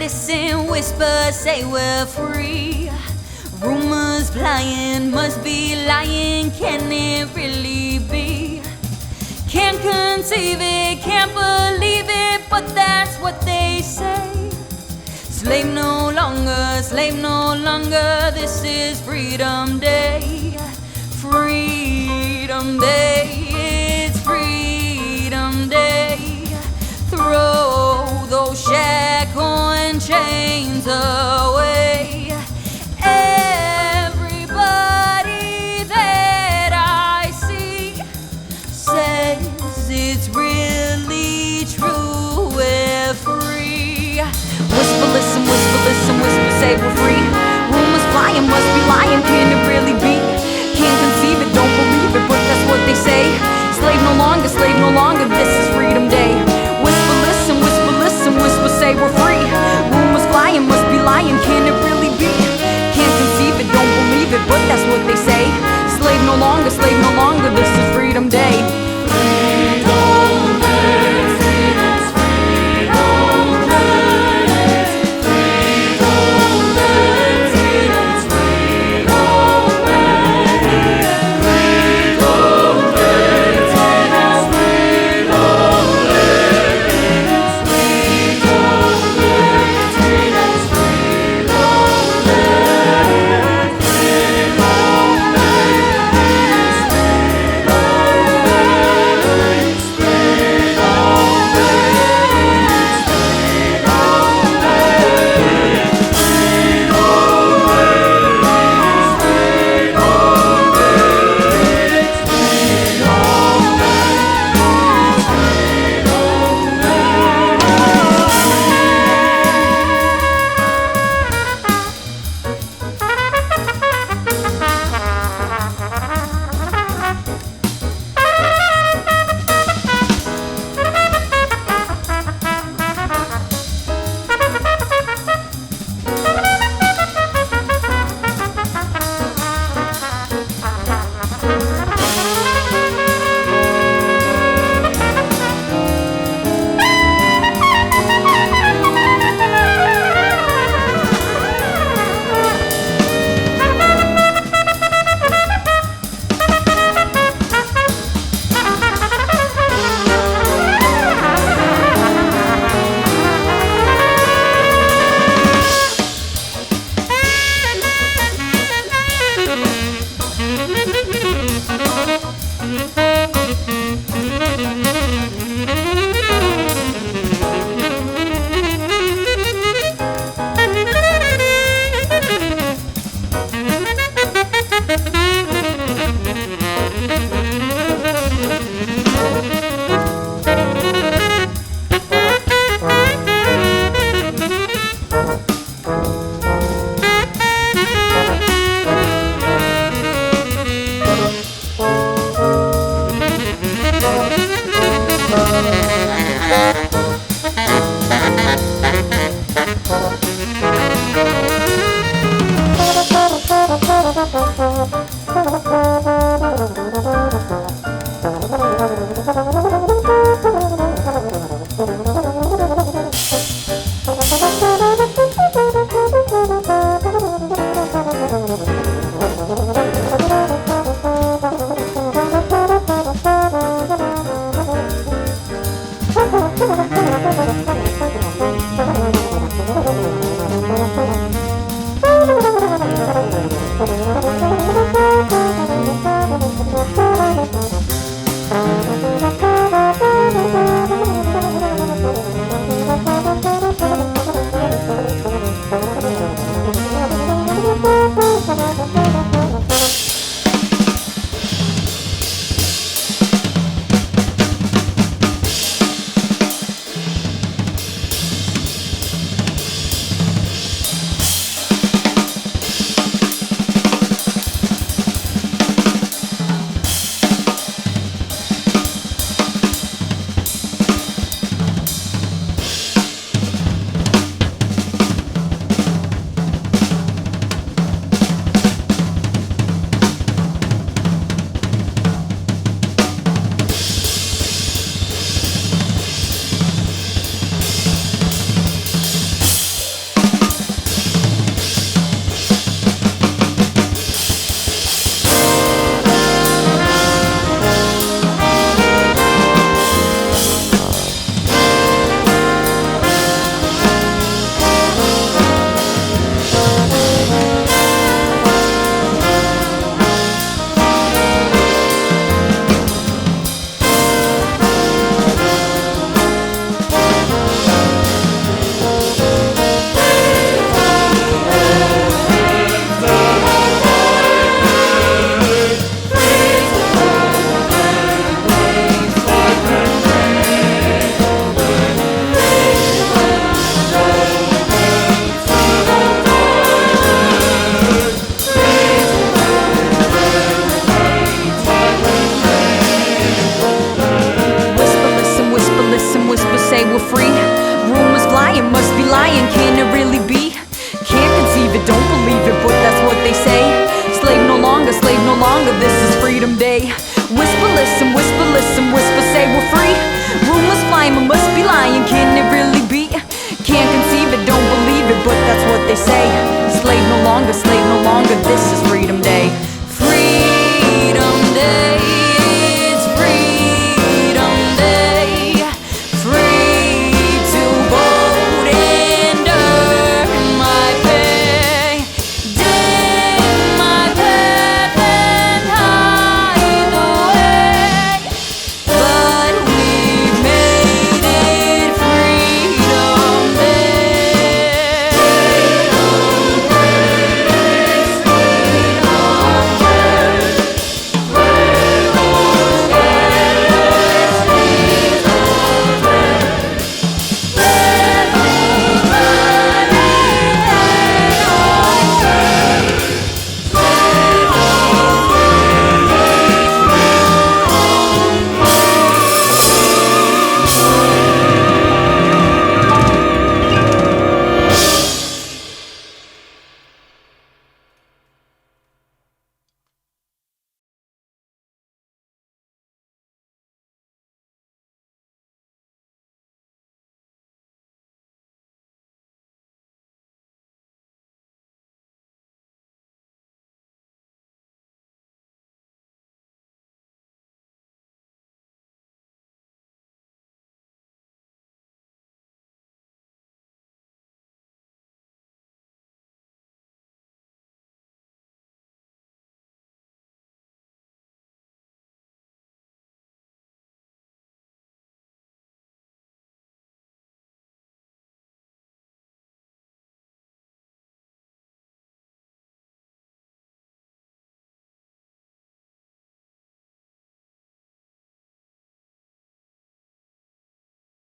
listen, whisper, say we're free. Rumors flying, must be lying, can it really be? Can't conceive it, can't believe it, but that's what they say. Slave no longer, this is Freedom Day. Freedom Day, it's Freedom Day. Throw those shackles and chains away. Everybody that I see says it's really true, we're free. Whisper, listen, whisper, say we're free. Rumors flying, must be lying, can it really be? Can't conceive it, don't believe it, but that's what they say. Slave no longer, this is Freedom Day. Whisper, listen, whisper, say we're free. Rumors flying, must be lying, can it really be? Can't conceive it, don't believe it, but that's what they say. Slave no longer, this is Freedom Day. Freedom Day, freedom's Freedom Day. Freedom Day, freedom's Freedom Day. Freedom Day, freedom's Freedom Day. Freedom Day, freedom's Freedom Day. say we're free. Rumors flying, must be lying, can it really be? Can't conceive it, don't believe it, but that's what they say. Slave no longer, this is freedom day. Whisper, listen,